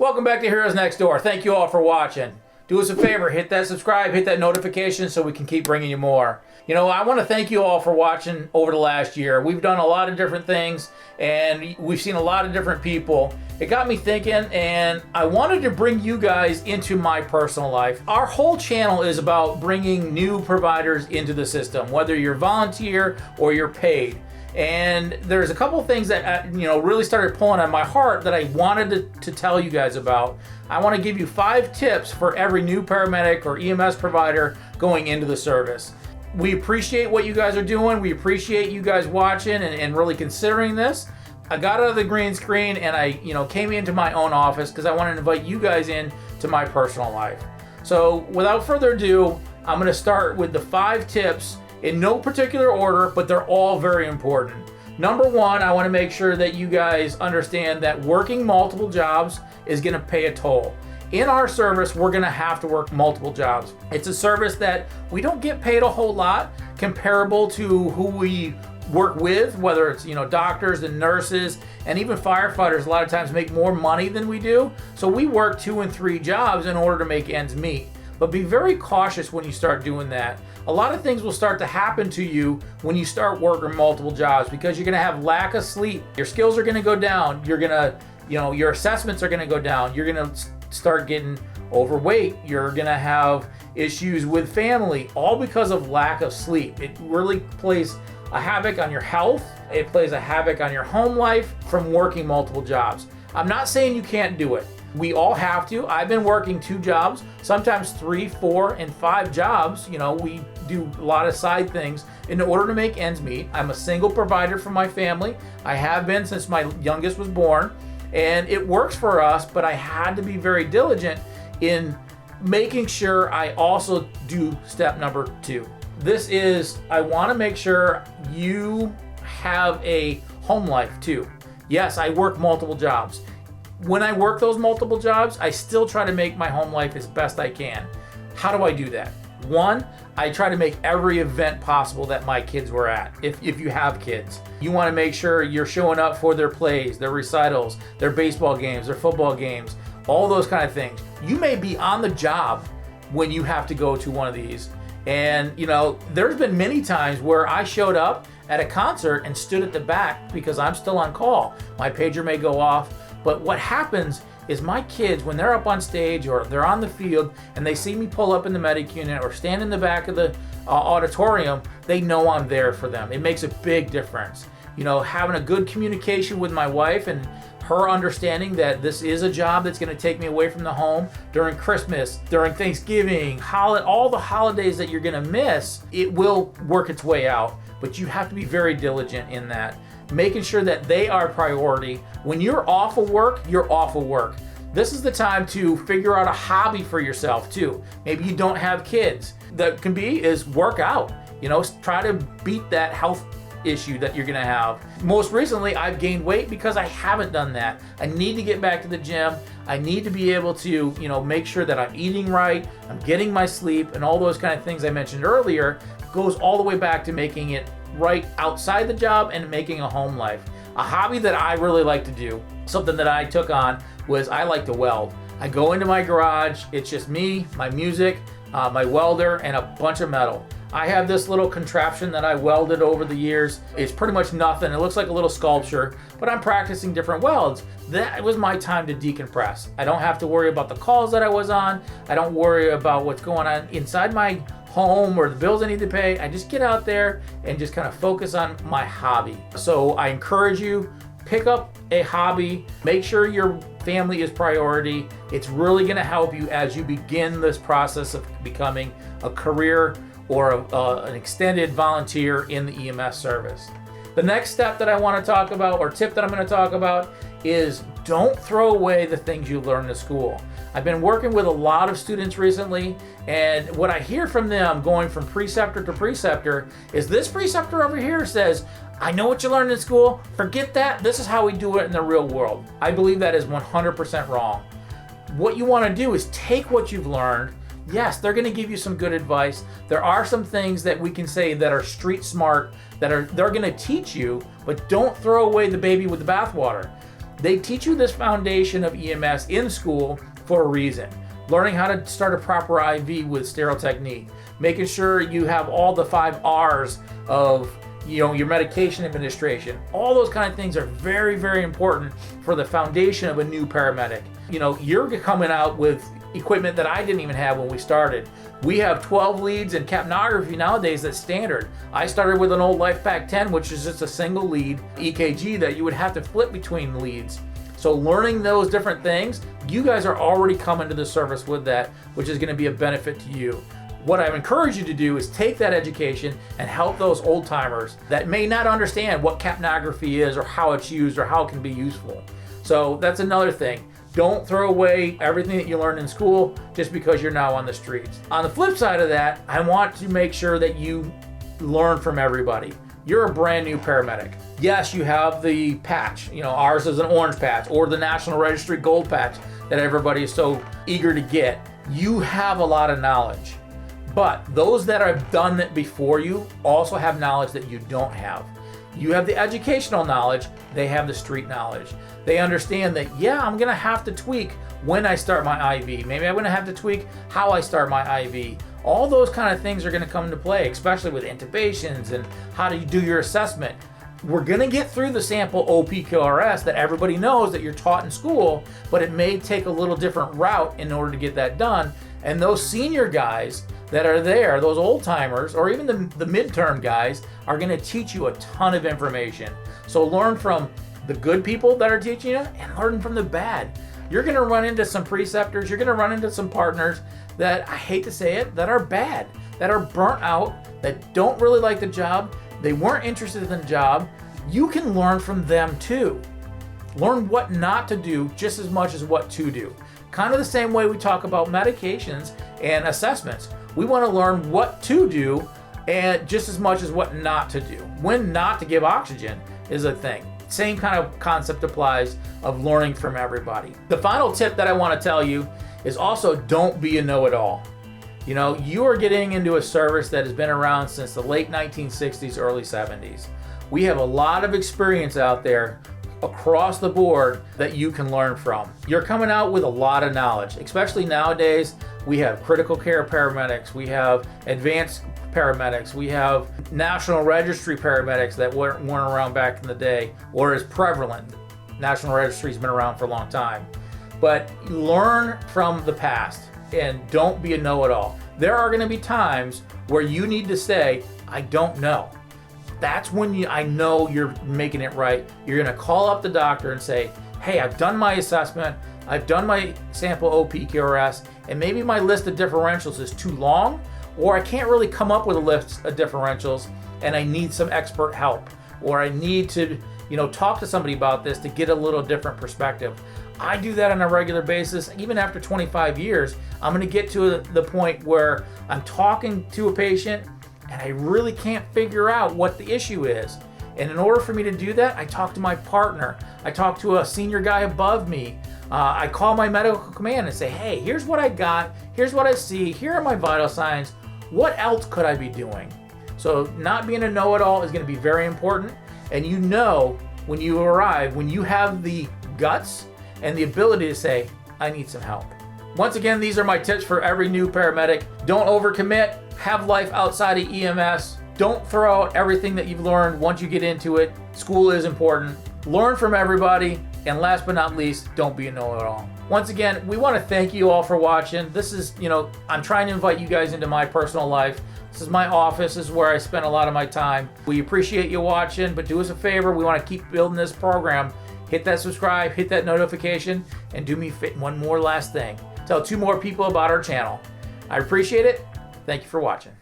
Welcome back to Heroes Next Door. Thank you all for watching. Do us a favor, hit that subscribe, hit that notification so we can keep bringing you more. You know, I want to thank you all for watching over the last year. We've done a lot of different things and we've seen a lot of different people. It got me thinking, and I wanted to bring you guys into my personal life. Our whole channel is about bringing new providers into the system, whether you're volunteer or you're paid. And there's a couple things that really started pulling on my heart that I wanted to tell you guys about. I want to give you 5 tips for every new paramedic or EMS provider going into the service. We appreciate what you guys are doing. We appreciate you guys watching and really considering this. I got out of the green screen and I came into my own office because I wanted to invite you guys in to my personal life. So without further ado, I'm going to start with the 5 tips in no particular order, but they're all very important. Number 1, I want to make sure that you guys understand that working multiple jobs is going to pay a toll. In our service, we're going to have to work multiple jobs. It's a service that we don't get paid a whole lot comparable to who we work with, whether it's doctors and nurses and even firefighters a lot of times make more money than we do. So we work 2 and 3 jobs in order to make ends meet. But be very cautious when you start doing that. A lot of things will start to happen to you when you start working multiple jobs because you're going to have lack of sleep. Your skills are going to go down. You're going to, your assessments are going to go down. You're going to start getting overweight. You're going to have issues with family, all because of lack of sleep. It really plays a havoc on your health. It plays a havoc on your home life from working multiple jobs. I'm not saying you can't do it. We all have to. I've been working 2 jobs, sometimes 3, 4, and 5 jobs. We do a lot of side things in order to make ends meet. I'm a single provider for my family. I have been since my youngest was born, and it works for us, but I had to be very diligent in making sure I also do step number 2. This is, I want to make sure you have a home life too. Yes, I work multiple jobs. When I work those multiple jobs, I still try to make my home life as best I can. How do I do that? 1, I try to make every event possible that my kids were at. If you have kids, you want to make sure you're showing up for their plays, their recitals, their baseball games, their football games, all those kind of things. You may be on the job when you have to go to one of these. And there's been many times where I showed up at a concert and stood at the back because I'm still on call. My pager may go off. But what happens is my kids, when they're up on stage or they're on the field and they see me pull up in the medic unit or stand in the back of the auditorium, they know I'm there for them. It makes a big difference. Having a good communication with my wife and her understanding that this is a job that's going to take me away from the home during Christmas, during Thanksgiving, all the holidays that you're going to miss, it will work its way out. But you have to be very diligent in that, making sure that they are priority. When you're off of work, you're off of work. This is the time to figure out a hobby for yourself too. Maybe you don't have kids. That can be is work out. Try to beat that health issue that you're gonna have. Most recently, I've gained weight because I haven't done that. I need to get back to the gym. I need to be able to, make sure that I'm eating right, I'm getting my sleep, and all those kind of things I mentioned earlier goes all the way back to making it right outside the job and making a home life. A hobby that I really like to do, something that I took on, was I like to weld. I go into my garage, it's just me, my music, my welder, and a bunch of metal. I have this little contraption that I welded over the years. It's pretty much nothing. It looks like a little sculpture, but I'm practicing different welds. That was my time to decompress. I don't have to worry about the calls that I was on. I don't worry about what's going on inside my home or the bills I need to pay. I just get out there and just kind of focus on my hobby. So I encourage you, pick up a hobby, make sure your family is priority. It's really going to help you as you begin this process of becoming a career or an extended volunteer in the EMS service. The next step that I want to talk about, or tip that I'm going to talk about, is don't throw away the things you learned in school. I've been working with a lot of students recently, and what I hear from them going from preceptor to preceptor is this preceptor over here says, I know what you learned in school, forget that, this is how we do it in the real world. I believe that is 100% wrong. What you want to do is take what you've learned. Yes, they're going to give you some good advice. There are some things that we can say that are street smart, they're going to teach you, but don't throw away the baby with the bathwater. They teach you this foundation of EMS in school for a reason. Learning how to start a proper IV with sterile technique, making sure you have all the 5 R's of your medication administration. All those kind of things are very, very important for the foundation of a new paramedic. You're coming out with equipment that I didn't even have when we started. We have 12 leads in capnography nowadays. That's standard. I started with an old LifePak 10, which is just a single lead EKG that you would have to flip between leads. So learning those different things, you guys are already coming to the service with that, which is going to be a benefit to you. What I encourage you to do is take that education and help those old timers that may not understand what capnography is or how it's used or how it can be useful. So that's another thing. Don't throw away everything that you learned in school just because you're now on the streets. On the flip side of that, I want to make sure that you learn from everybody. You're a brand new paramedic. Yes, you have the patch. Ours is an orange patch, or the National Registry gold patch that everybody is so eager to get. You have a lot of knowledge, but those that have done it before you also have knowledge that you don't have. You have the educational knowledge, they have the street knowledge. They understand that, yeah, I'm gonna have to tweak when I start my IV. Maybe I'm gonna have to tweak how I start my IV. All those kind of things are gonna come into play, especially with intubations and how do you do your assessment. We're gonna get through the sample OPQRS that everybody knows that you're taught in school, but it may take a little different route in order to get that done. And those senior guys that are there, those old timers, or even the midterm guys, are gonna teach you a ton of information. So learn from the good people that are teaching you and learn from the bad. You're gonna run into some preceptors, you're gonna run into some partners that, I hate to say it, that are bad, that are burnt out, that don't really like the job, they weren't interested in the job. You can learn from them too. Learn what not to do just as much as what to do. Kind of the same way we talk about medications and assessments. We want to learn what to do and just as much as what not to do. When not to give oxygen is a thing. Same kind of concept applies of learning from everybody. The final tip that I want to tell you is also don't be a know-it-all. You are getting into a service that has been around since the late 1960s, early 70s. We have a lot of experience out there across the board that you can learn from. You're coming out with a lot of knowledge, especially nowadays. We have critical care paramedics, we have advanced paramedics, we have National Registry paramedics that weren't around back in the day or as prevalent. National Registry's been around for a long time. But learn from the past and don't be a know-it-all. There are going to be times where you need to say, I don't know. That's when I know you're making it right. You're going to call up the doctor and say, hey, I've done my assessment, I've done my sample OPQRS, and maybe my list of differentials is too long, or I can't really come up with a list of differentials and I need some expert help, or I need to talk to somebody about this to get a little different perspective. I do that on a regular basis. Even after 25 years, I'm going to get to the point where I'm talking to a patient and I really can't figure out what the issue is. And in order for me to do that, I talk to my partner. I talk to a senior guy above me. I call my medical command and say, hey, here's what I got. Here's what I see. Here are my vital signs. What else could I be doing? So not being a know-it-all is going to be very important. And when you arrive, when you have the guts and the ability to say, I need some help. Once again, these are my tips for every new paramedic. Don't overcommit. Have life outside of EMS. Don't throw out everything that you've learned once you get into it. School is important. Learn from everybody. And last but not least, don't be a know-it-all. Once again, we want to thank you all for watching. This is, I'm trying to invite you guys into my personal life. This is my office. This is where I spend a lot of my time. We appreciate you watching, but do us a favor. We want to keep building this program. Hit that subscribe, hit that notification, and do me one more last thing. Tell 2 more people about our channel. I appreciate it. Thank you for watching.